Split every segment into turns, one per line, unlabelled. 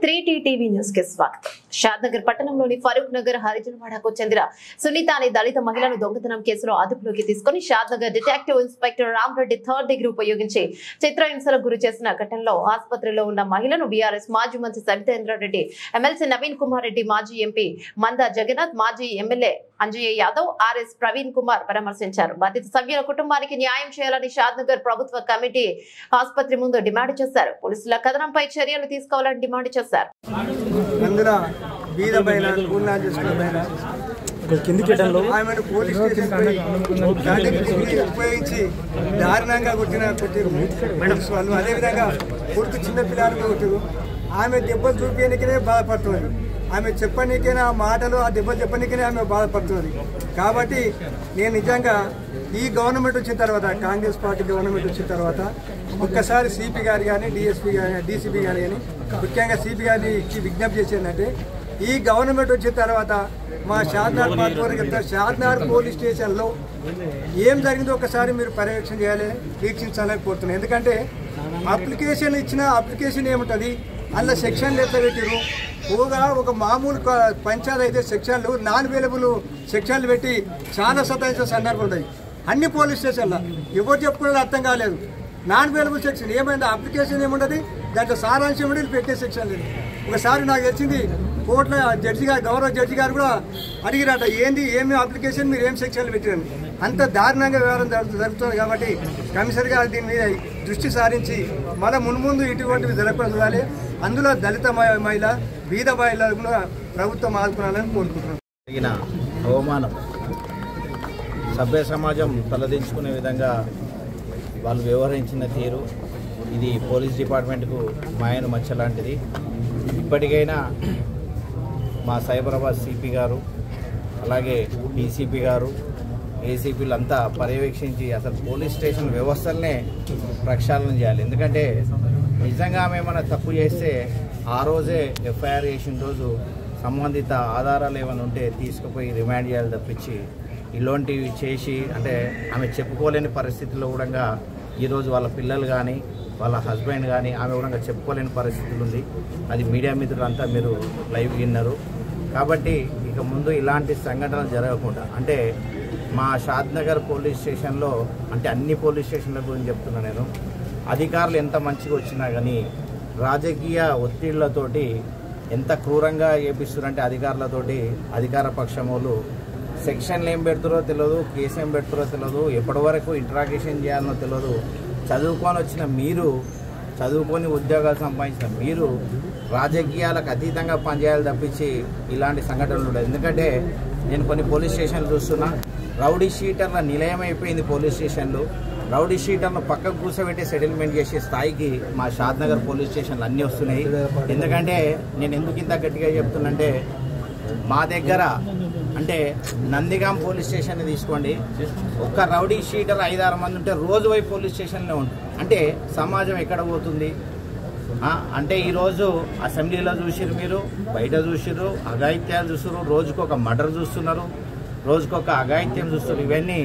3T TV news కి స్వాగతం. షాద్నగర్ పట్టణంలోని ఫరూక్ నగర్ హరిజన్వాడకు చెందిన సునీత అనే దళిత మహిళను దొంగతనం కేసులో అదుపులోకి తీసుకుని Shadnagar detective inspector Rama Reddy 3rd degree ఉపయోగించి చిత్రహింసలకు గురి చేసిన ఘటనలో ఆసుపత్రిలో ఉన్న మహిళను బీఆర్ఎస్ మాజీ మంత్రి సబితేంద్రారెడ్డి, ఎమ్మెల్సీ నవీన్ కుమార్ రెడ్డి, మాజీ ఎంపీ మందా జగన్నాథ్, మాజీ ఎమ్మెల్యే అంజయ్య యాదవ్, ఆర్ఎస్ ప్రవీణ్ కుమార్ పరామర్శించారు. బాధిత సభ్యుల కుటుంబానికి న్యాయం చేయాలని షాద్నగర్ ప్రభుత్వ కమిటీ ఆసుపత్రి ముందు డిమాండ్ చేశారు. పోలీసుల కథనంపై చర్యలు తీసుకోవాలని డిమాండ్ చేశారు.
ఉపయోగించి దారుణంగా కొట్టిన అదేవిధంగా కొడుకు చిన్న పిల్లలు కొట్టారు. ఆమె దెబ్బలు చూపించడానికే బాధపడుతున్నది. ఆమె చెప్పడానికైనా ఆ మాటలు ఆ దెబ్బలు చెప్పడానికనే ఆమె బాధపడుతున్నది. కాబట్టి నేను నిజంగా ఈ గవర్నమెంట్ వచ్చిన తర్వాత, కాంగ్రెస్ పార్టీ గవర్నమెంట్ వచ్చిన తర్వాత ఒక్కసారి సిపి గారు కానీ డిఎస్పీ కానీ డీసీపీ గారు కానీ ముఖ్యంగా సిపి గారికి విజ్ఞప్తి చేసేందంటే, ఈ గవర్నమెంట్ వచ్చిన తర్వాత మా షాద్నగర్ పార్టీ చెప్తారు, షాద్నగర్ పోలీస్ స్టేషన్లో ఏం జరిగిందో ఒకసారి మీరు పర్యవేక్షణ చేయాలి, వీక్షించాలని కోరుతున్నాను. ఎందుకంటే అప్లికేషన్ ఇచ్చిన అప్లికేషన్ ఏముంటుంది, అందులో సెక్షన్లు ఎట్లా పెట్టారు. ఒక మామూలు పంచాయతీ అయితే సెక్షన్లు నాన్ అవైలబుల్ సెక్షన్లు పెట్టి చాలా సతాయించిన సందర్భం ఉన్నాయి అన్ని పోలీస్ స్టేషన్లో. ఎవరు చెప్పుకునేది అర్థం కాలేదు. నాన్ అవైలబుల్ సెక్షన్ ఏమైంది, అప్లికేషన్ ఏముండదు, దాంట్లో సారాంశం ఉండి పెట్టే సెక్షన్ లేదు. ఒకసారి నాకు తెలిసింది కోర్టులో జడ్జి గారు, గౌరవ జడ్జి గారు కూడా అడిగిరట, ఏమి అప్లికేషన్ మీరు ఏం సెక్షన్లు పెట్టారని. అంత దారుణంగా వ్యవహారం జరుగుతుంది. కాబట్టి కమిషనర్ గారు దీని మీద దృష్టి సారించి మన మున్ముందు ఇటువంటివి జరగకుండా చూడాలి. అందులో దళిత మహిళ, బీద మహిళలు కూడా ప్రభుత్వం ఆదుకోవాలని కోరుకుంటున్నాం.
అవమానం సభ్య సమాజం తలదించుకునే విధంగా వాళ్ళు వ్యవహరించిన తీరు ఇది పోలీస్ డిపార్ట్మెంట్కు మాయను మచ్చ లాంటిది. ఇప్పటికైనా మా సైబరాబాద్ సిపి గారు, అలాగే డీసీపీ గారు, ఏసీపీలు అంతా పర్యవేక్షించి అసలు పోలీస్ స్టేషన్ వ్యవస్థలనే ప్రక్షాళన చేయాలి. ఎందుకంటే నిజంగా ఏమైనా తప్పు చేస్తే ఆ రోజే ఎఫ్ఐఆర్ చేసిన రోజు సంబంధిత ఆధారాలు ఏమైనా ఉంటే తీసుకుపోయి రిమాండ్ చేయాలి తప్పించి ఇలాంటివి చేసి, అంటే ఆమె చెప్పుకోలేని పరిస్థితుల్లో కూడా ఈరోజు వాళ్ళ పిల్లలు కానీ వాళ్ళ హస్బెండ్ కానీ ఆమె కూడా చెప్పుకోలేని పరిస్థితులు ఉంది. అది మీడియా మిత్రులంతా మీరు లైవ్ విన్నారు. కాబట్టి ఇక ముందు ఇలాంటి సంఘటనలు జరగకుండా, అంటే మా షాద్నగర్ పోలీస్ స్టేషన్లో, అంటే అన్ని పోలీస్ స్టేషన్ల గురించి చెప్తున్నా నేను, అధికారులు ఎంత మంచిగా వచ్చినా కానీ రాజకీయ ఒత్తిళ్లతోటి ఎంత క్రూరంగా చేపిస్తున్నారంటే అధికారులతోటి, అధికార పక్షం వాళ్ళు సెక్షన్లు ఏం పెడుతారో తెలియదు, కేసు ఏం పెడుతారో తెలియదు, ఎప్పటి వరకు ఇంట్రాగేషన్ చేయాలనో తెలియదు. చదువుకొని వచ్చిన మీరు, చదువుకొని ఉద్యోగాలు సంపాదించిన మీరు రాజకీయాలకు అతీతంగా పనిచేయాలి తప్పించి ఇలాంటి సంఘటనలు ఉండదు. ఎందుకంటే నేను కొన్ని పోలీస్ స్టేషన్లు చూస్తున్నా, రౌడీ షీటర్ల నిలయం అయిపోయింది పోలీస్ స్టేషన్లు. రౌడీ షీటర్ను పక్కకు కూర్చోబెట్టి సెటిల్మెంట్ చేసే స్థాయికి మా షాద్నగర్ పోలీస్ స్టేషన్లు అన్నీ వస్తున్నాయి. ఎందుకంటే నేను ఎందుకు ఇంత గట్టిగా చెప్తున్నంటే, మా దగ్గర అంటే నందిగాం పోలీస్ స్టేషన్ తీసుకోండి, ఒక్క రౌడీ షీటర్ 5-6 మంది ఉంటే రోజు పోయి పోలీస్ స్టేషన్లో ఉంటుంది. అంటే సమాజం ఎక్కడ పోతుంది అంటే ఈరోజు అసెంబ్లీలో చూసిరు, మీరు బయట చూసిరు, అఘాయిత్యాలు చూస్తున్నారు, రోజుకొక మర్డర్ చూస్తున్నారు, రోజుకొక అఘాయిత్యం చూస్తున్నారు. ఇవన్నీ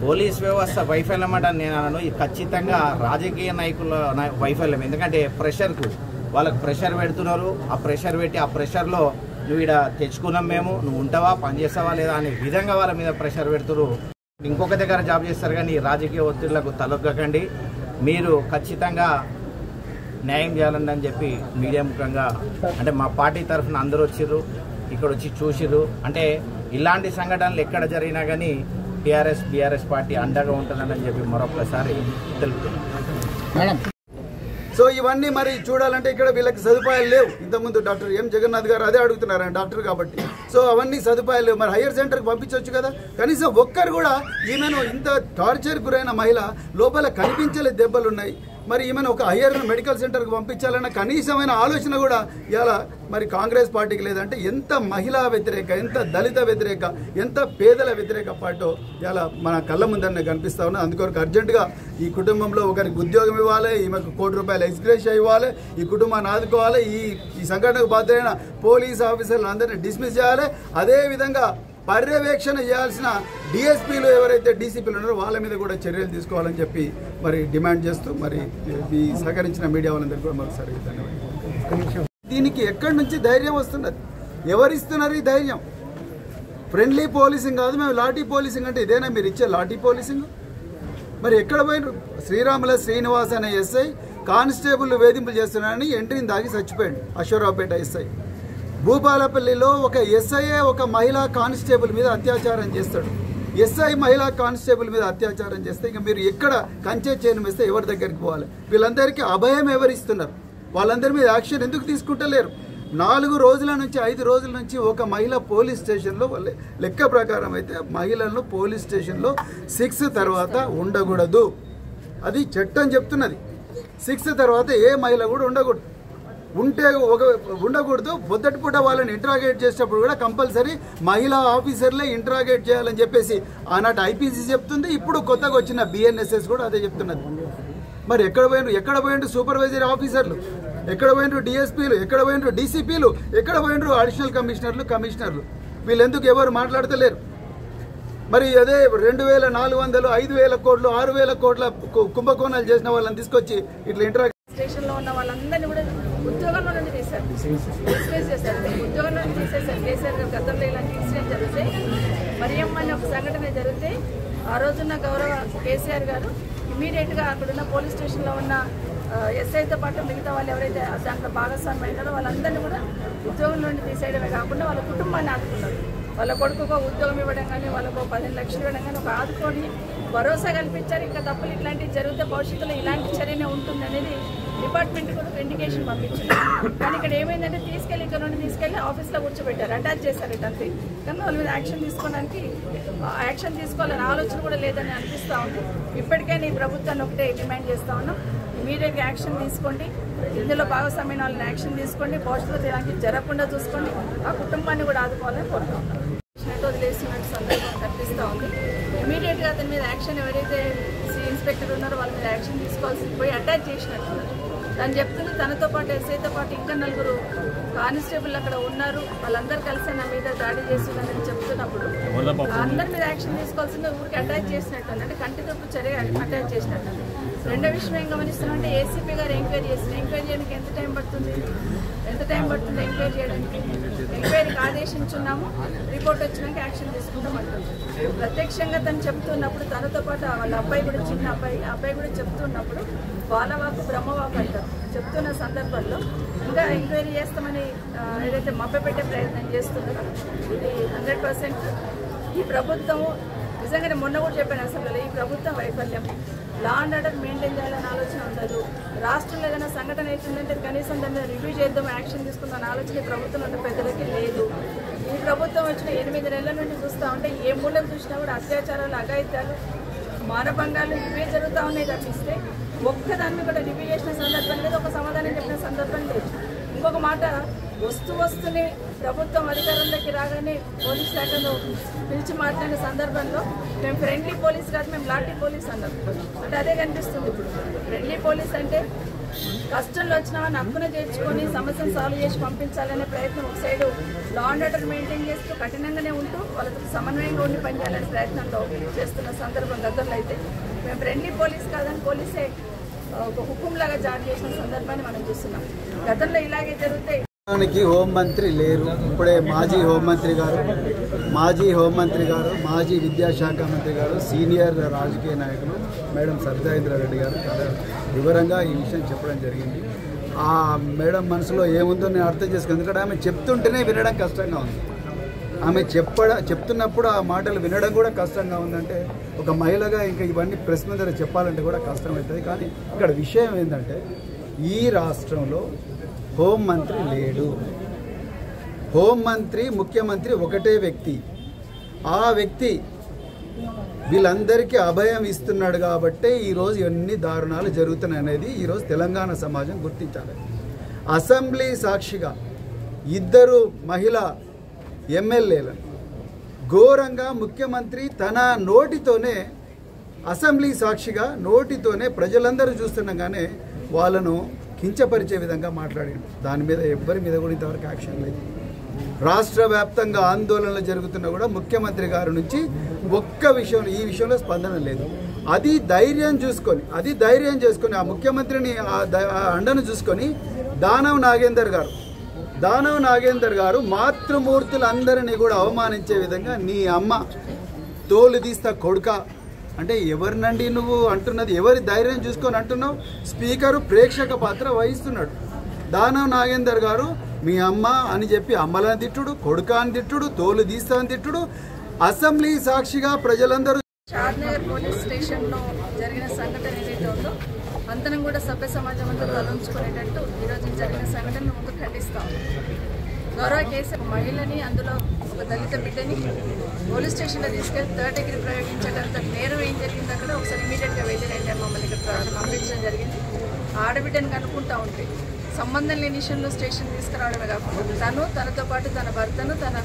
పోలీస్ వ్యవస్థ వైఫల్యం అంటే నేను అన్నాను. ఇది ఖచ్చితంగా రాజకీయ నాయకుల వైఫల్యం. ఎందుకంటే ప్రెషర్కు వాళ్ళకు ప్రెషర్ పెడుతున్నారు. ఆ ప్రెషర్ పెట్టి ఆ ప్రెషర్లో నువ్వు ఇక్కడ తెచ్చుకున్నాం మేము, నువ్వు ఉంటావా, పనిచేస్తావా లేదా అనే విధంగా వాళ్ళ మీద ప్రెషర్ పెడుతున్నారు. ఇంకొక దగ్గర జాబ్ చేస్తారు కానీ రాజకీయ ఒత్తిళ్లకు తలొగ్గకండి. మీరు ఖచ్చితంగా న్యాయం చేయాలని అని చెప్పి మీడియా ముఖంగా, అంటే మా పార్టీ తరఫున అందరూ వచ్చిర్రు, ఇక్కడ వచ్చి చూసిర్రు. అంటే ఇలాంటి సంఘటనలు ఎక్కడ జరిగినా కానీ బీఆర్ఎస్ పార్టీ అండగా ఉంటుందని చెప్పి మరొకసారి తెలుపుతున్నాం.
సో ఇవన్నీ మరి చూడాలంటే ఇక్కడ వీళ్ళకి సదుపాయాలు లేవు. ఇంతకుముందు డాక్టర్ ఎం జగన్నాథ్ గారు అదే అడుగుతున్నారు, ఆయన డాక్టర్ కాబట్టి. సో అవన్నీ సదుపాయాలు లేవు. మరి హయ్యర్ సెంటర్కి పంపించవచ్చు కదా. కనీసం ఒక్కరు కూడా ఈమెను, ఇంత టార్చర్ గురైన మహిళ లోపల కనిపించలే దెబ్బలు ఉన్నాయి, మరి ఈమెను ఒక హయ్యర్ మెడికల్ సెంటర్కి పంపించాలన్న కనీసమైన ఆలోచన కూడా ఇలా మరి కాంగ్రెస్ పార్టీకి లేదంటే ఎంత మహిళా వ్యతిరేక, ఎంత దళిత వ్యతిరేక, ఎంత పేదల వ్యతిరేక పార్టీ ఇలా మన కళ్ళ ముందరనే కనిపిస్తా ఉన్నది. అందుకొరకు అర్జెంటుగా ఈ కుటుంబంలో ఒకరికి ఉద్యోగం ఇవ్వాలి, ఈమెకు ₹1 ఎక్స్గ్రేషియా ఇవ్వాలి, ఈ కుటుంబాన్ని ఆదుకోవాలి, ఈ సంఘటనకు బాధ్యులైన పోలీస్ ఆఫీసర్లు అందరినీ డిస్మిస్ చేయాలి. అదేవిధంగా పర్యవేక్షణ చేయాల్సిన డిఎస్పీలు ఎవరైతే డీసీపీలు ఉన్నారో వాళ్ళ మీద కూడా చర్యలు తీసుకోవాలని చెప్పి మరి డిమాండ్ చేస్తూ మరి ఈ సహకరించిన మీడియా వాళ్ళందరికీ కూడా మరోసారి ధన్యవాదాలు. దీనికి ఎక్కడి నుంచి ధైర్యం వస్తున్నది? ఎవరిస్తున్నారు ఈ ధైర్యం? ఫ్రెండ్లీ పోలీసింగ్ కాదు, మేము లాఠీ పోలీసింగ్ అంటే ఇదేనా మీరు ఇచ్చే లాఠీ పోలీసింగ్? మరి ఎక్కడ పోయినారు? శ్రీరాముల శ్రీనివాస్ అనే ఎస్ఐ కానిస్టేబుల్ వేధింపులు చేస్తున్నారని ఎంట్రీని దాగి చచ్చిపోయాడు. అశ్వరావుపేట ఎస్ఐ. భూపాలపల్లిలో ఒక ఎస్ఐఏ ఒక మహిళా కానిస్టేబుల్ మీద అత్యాచారం చేస్తాడు. ఎస్ఐ మహిళా కానిస్టేబుల్ మీద అత్యాచారం చేస్తే ఇక మీరు ఎక్కడ కంచె చేయను వేస్తే ఎవరి దగ్గరికి పోవాలి? వీళ్ళందరికీ అభయం ఎవరిస్తున్నారు? వాళ్ళందరి మీద యాక్షన్ ఎందుకు తీసుకుంటలేరు? 4 రోజుల నుంచి 5 రోజుల నుంచి ఒక మహిళ పోలీస్ స్టేషన్లో లెక్క ప్రకారం అయితే మహిళలను పోలీస్ స్టేషన్లో 6 తర్వాత ఉండకూడదు. అది చట్టం చెప్తున్నది. 6 తర్వాత ఏ మహిళ కూడా ఉండకూడదు. ఉండకూడదు. పొద్దుటి పూట వాళ్ళని ఇంట్రాగేట్ చేసేటప్పుడు కూడా కంపల్సరీ మహిళా ఆఫీసర్లే ఇంట్రాగేట్ చేయాలని చెప్పేసి ఆనాటి ఐపీసీ చెప్తుంది. ఇప్పుడు కొత్తగా వచ్చిన బిఎన్ఎస్ఎస్ కూడా అదే చెప్తున్నది. మరి ఎక్కడ పోయిండ్రు సూపర్వైజరీ ఆఫీసర్లు? ఎక్కడ పోయిండ్రు డిఎస్పీలు? ఎక్కడ పోయిండ్రు డీసీపీలు? ఎక్కడ పోయిండ్రు అడిషనల్ కమిషనర్లు? వీళ్ళెందుకు ఎవరు మాట్లాడతలేరు? మరి అదే 2,400, 5,000 కోట్లు, 6,000 కోట్ల కుంభకోణాలు చేసిన వాళ్ళని తీసుకొచ్చి ఇట్లా
స్టేషన్లో ఉన్న వాళ్ళందరినీ కూడా ఉద్యోగంలో నుండి తీశారు, డిస్మిస్ చేశారు. ఉద్యోగంలో నుండి తీసేశారు. కేసీఆర్ గారు గతంలో ఇలాంటి ఇన్సిడెంట్ జరిగితే, మరియమ్మ అనే ఒక సంఘటన జరిగితే ఆ రోజున్న గౌరవ కేసీఆర్ గారు ఇమీడియట్గా అక్కడున్న పోలీస్ స్టేషన్లో ఉన్న ఎస్ఐతో పాటు మిగతా వాళ్ళు ఎవరైతే దాంట్లో భాగస్వామ్యం అయినారో వాళ్ళందరినీ కూడా ఉద్యోగం నుండి తీసేయడమే కాకుండా వాళ్ళ కుటుంబాన్ని ఆదుకున్నారు. వాళ్ళ కొడుకుకు ఉద్యోగం ఇవ్వడం కానీ, వాళ్ళకు 15 లక్షలు ఇవ్వడం కానీ ఒక ఆదుకొని భరోసా కల్పించారు. ఇంకా తప్పులు ఇట్లాంటివి జరిగితే భవిష్యత్తులో ఇలాంటి చర్యనే ఉంటుంది అనేది డిపార్ట్మెంట్ కూడా ఇండికేషన్ పంపించింది. కానీ ఇక్కడ ఏమైందంటే ఇక్కడ నుండి తీసుకెళ్లి ఆఫీస్లో కూర్చోబెట్టారు, అటాచ్ చేశారు అంతే. కానీ వాళ్ళ మీద యాక్షన్ తీసుకోవాలని ఆలోచన కూడా లేదని అనిపిస్తూ ఉంది. ఇప్పటికైనా ఈ ప్రభుత్వాన్ని ఒకటే డిమాండ్ చేస్తూ ఉన్నాం, ఇమీడియట్గా యాక్షన్ తీసుకోండి. ఇందులో భాగస్వామ్యం వాళ్ళని యాక్షన్ తీసుకోండి. భవిష్యత్తులో ఇలాంటివి జరగకుండా చూసుకోండి. ఆ కుటుంబాన్ని కూడా ఆదుకోవాలని కోరుతా ఉన్నాం. వదిలేస్తున్నట్టు సందర్భం కనిపిస్తూ ఉంది. ఇమీడియట్గా అతని మీద యాక్షన్ ఎవరైతే ఇన్స్పెక్టర్ ఉన్నారో వాళ్ళ మీద యాక్షన్ తీసుకోవాల్సింది పోయి అటాచ్ చేసినట్టున్నారు. తను చెప్తుంది తనతో పాటు ఎస్ఐతో పాటు ఇంకా 4 కానిస్టేబుల్ అక్కడ ఉన్నారు, వాళ్ళందరూ కలిసి నా మీద దాడి చేస్తున్నారని చెప్తున్నప్పుడు అందరి మీద యాక్షన్ తీసుకోవాల్సిందే ఊరికి అటాచ్ చేసినట్టు, అంటే కంటి తప్పు చర్య అటాచ్ చేసినట్టు. రెండో విషయం ఏం గమనిస్తున్నామంటే ఏసీపీ గారు ఎంక్వైరీ చేయడానికి ఎంత టైం పడుతుంది ఎంక్వైరీ చేయడానికి? ఎంక్వైరీకి ఆదేశించున్నాము, రిపోర్ట్ వచ్చినాక యాక్షన్ తీసుకుంటామంటారు. ప్రత్యక్షంగా తను చెప్తున్నప్పుడు తనతో పాటు వాళ్ళ అబ్బాయి కూడా చిన్న అబ్బాయి కూడా చెప్తున్నప్పుడు బాలవాకు బ్రహ్మవాకు అంటారు. చెప్తున్న సందర్భంలో ఇంకా ఎంక్వైరీ చేస్తామని ఏదైతే మభ్యపెట్టే ప్రయత్నం చేస్తున్నారో ఇది 100% ఈ ప్రభుత్వం నిజంగానే మొన్న కూడా చెప్పాను అసెంబ్లీలో, ఈ ప్రభుత్వం వైఫల్యం. లా అండ్ ఆర్డర్ మెయింటైన్ చేయాలని ఆలోచన ఉండదు. రాష్ట్రంలో ఏదైనా సంఘటన అవుతుందంటే కనీసం దాన్ని రివ్యూ చేద్దాం, యాక్షన్ తీసుకుందాం ఆలోచన ఈ ప్రభుత్వం ఉన్న పెద్దలకి లేదు. ఈ ప్రభుత్వం వచ్చిన 8 నెలల నుండి చూస్తూ ఉంటే ఏ మూలం చూసినా కూడా అత్యాచారాలు, అఘాయిత్యాలు, మానభంగాలు ఇవే జరుగుతూ ఉన్నాయి తప్పిస్తే ఒక్కదాన్ని కూడా రివ్యూ చేసిన సందర్భం లేదు, ఒక సమాధానం చెప్పిన సందర్భం లేదు. ఇంకొక మాట, వస్తూనే ప్రభుత్వం అధికారంలోకి రాగానే పోలీస్ శాఖలో పిలిచి మాట్లాడిన సందర్భంలో మేము ఫ్రెండ్లీ పోలీస్ కాదు, మేము లాఠీ పోలీస్ అన్నాం. అంటే అదే కనిపిస్తుంది ఇప్పుడు. ఫ్రెండ్లీ పోలీస్ అంటే కష్టంలో వచ్చినా హక్కున చేర్చుకొని సమస్యను సాల్వ్ చేసి పంపించాలనే ప్రయత్నం ఒక side law and order maintain చేస్తూ కఠినంగానే ఉంటూ వాళ్ళతో సమన్వయంగా ఉండి పనిచేయాలనే ప్రయత్నంలో చేస్తున్న సందర్భం గతంలో అయితే మేము ఫ్రెండ్లీ పోలీస్ కాదని పోలీసే ఒక హుకుంలాగా జారీ చేసిన సందర్భాన్ని మనం చూస్తున్నాం. గతంలో ఇలాగే జరిగితే
హోంమంత్రి లేరు. ఇప్పుడే మాజీ హోంమంత్రి గారు, మాజీ విద్యాశాఖ మంత్రి గారు, సీనియర్ రాజకీయ నాయకులు మేడం సబితాఇంద్రారెడ్డి గారు వివరంగా ఈ విషయం చెప్పడం జరిగింది. ఆ మేడం మనసులో ఏముందో నేను అర్థం చేసుకున్నాను. ఎందుకంటే ఆమె చెప్తుంటేనే వినడం కష్టంగా ఉంది. ఆమె చెప్తున్నప్పుడు ఆ మాటలు వినడం కూడా కష్టంగా ఉందంటే ఒక మహిళగా ఇంకా ఇవన్నీ ప్రెస్ మీద చెప్పాలంటే కూడా కష్టమవుతుంది. కానీ ఇక్కడ విషయం ఏంటంటే ఈ రాష్ట్రంలో హోంమంత్రి లేడు. హోంమంత్రి, ముఖ్యమంత్రి ఒకటే వ్యక్తి. ఆ వ్యక్తి వీళ్ళందరికీ అభయం ఇస్తున్నాడు కాబట్టే ఈరోజు ఎన్ని దారుణాలు జరుగుతున్నాయి అనేది ఈరోజు తెలంగాణ సమాజం గుర్తించాలి. అసెంబ్లీ సాక్షిగా 2 మహిళా ఎమ్మెల్యేలను ఘోరంగా ముఖ్యమంత్రి తన నోటితోనే, అసెంబ్లీ సాక్షిగా నోటితోనే ప్రజలందరూ చూస్తుండగానే వాళ్ళను కించపరిచే విధంగా మాట్లాడాడు. దాని మీద ఎవ్వరి మీద కూడా ఇంతవరకు యాక్షన్ లేదు. రాష్ట్ర వ్యాప్తంగా ఆందోళనలు జరుగుతున్నా కూడా ముఖ్యమంత్రి గారి నుంచి ఈ విషయంలో స్పందన లేదు. అది ధైర్యం చేసుకొని ఆ ముఖ్యమంత్రిని ఆ అండను చూసుకొని దానవ్ నాగేందర్ గారు దానవ నాగేందర్ గారు మాతృమూర్తులందరినీ కూడా అవమానించే విధంగా నీ అమ్మ తోలు తీస్తా కొడుక అంటే ఎవరినండి నువ్వు అంటున్నది? ఎవరి ధైర్యం చూసుకొని అంటున్నావు? స్పీకరు ప్రేక్షక పాత్ర వహిస్తున్నాడు. దానవ నాగేందర్ గారు మీ అమ్మ అని చెప్పి అమ్మలని తిట్టుడు, కొడుక అని తిట్టుడు, తోలు తీస్తా అని తిట్టుడు. అసెంబ్లీ సాక్షిగా ప్రజలందరూ
షాద్నగర్ పోలీస్ స్టేషన్లో జరిగిన సంఘటన ఏదైతే ఉందో అందరం కూడా సభ్య సమాజం అంతా తలంచుకునేటట్టు ఈరోజు జరిగిన సంఘటనను ముందు ఖండిస్తాం. గౌరవ కేసు మహిళని, అందులో ఒక దళిత బిడ్డని పోలీస్ స్టేషన్లో తీసుకెళ్లి 3rd డిగ్రీ ప్రయోగించేటంత నేరం ఏం జరిగింది అక్కడ ఒకసారి ఇమీడియట్గా వెళ్ళి మమ్మల్ని ఇక్కడ పంపించడం జరిగింది. ఆడబిడ్డని కనుక్కుంటా ఉంటే సంబంధం లేని విషయంలో స్టేషన్ తీసుకురావడమే కాకుండా తనతో పాటు తన భర్తను, తన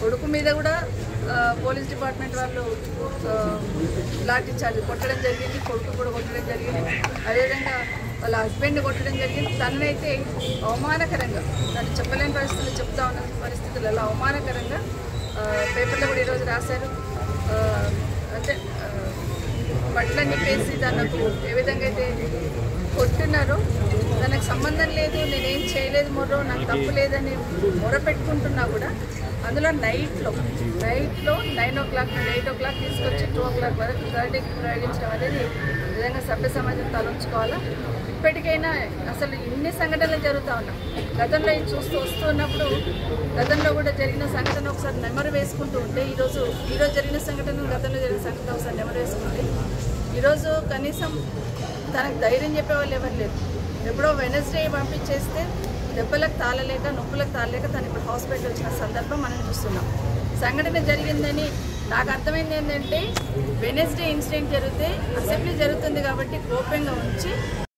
కొడుకు మీద కూడా పోలీస్ డిపార్ట్మెంట్ వాళ్ళు లాఠీ చార్జ్ కొట్టడం జరిగింది. కొడుకు కూడా కొట్టడం జరిగింది. అదేవిధంగా వాళ్ళ హస్బెండ్ని కొట్టడం జరిగింది. తననైతే అవమానకరంగా, తను చెప్పలేని పరిస్థితులు చెప్తా ఉన్న పరిస్థితులలో అవమానకరంగా పేపర్లో కూడా ఈరోజు రాశారు. అంటే బట్టలు నిప్పేసి తనకు ఏ విధంగా అయితే కొట్టున్నారో, తనకు సంబంధం లేదు, నేనేం చేయలేదు మొర్రో, నాకు తప్పు లేదని మొరపెట్టుకుంటున్నా కూడా అందులో నైట్లో 9 o'clock నుండి 8 o'clock తీసుకొచ్చి 2 o'clock వరకు 3rd డిగ్రీ ప్రయోగించడం అనేది నిజంగా సభ్య సమాజం తలంచుకోవాలా. ఇప్పటికైనా అసలు ఇన్ని సంఘటనలు జరుగుతూ ఉన్నాం. గతంలో వస్తున్నప్పుడు గతంలో కూడా జరిగిన సంఘటన ఒకసారి నెమరు వేసుకుంటూ ఉంటే ఈరోజు జరిగిన సంఘటన, గతంలో జరిగిన సంఘటన ఒకసారి నెమరు వేసుకుంటే ఈరోజు కనీసం తనకు ధైర్యం చెప్పేవాళ్ళు ఎవరు లేరు. ఎప్పుడో వెనస్డే పంపించేస్తే దెబ్బలకు తాళలేక, నొప్పులకు తాళలేక తను ఇప్పుడు హాస్పిటల్ వచ్చిన సందర్భం మనం చూస్తున్నాం. సంఘటన జరిగిందని నాకు అర్థమైంది ఏంటంటే, వెనస్డే ఇన్సిడెంట్ జరిగితే అసెంబ్లీ జరుగుతుంది కాబట్టి గోప్యంగా ఉంచి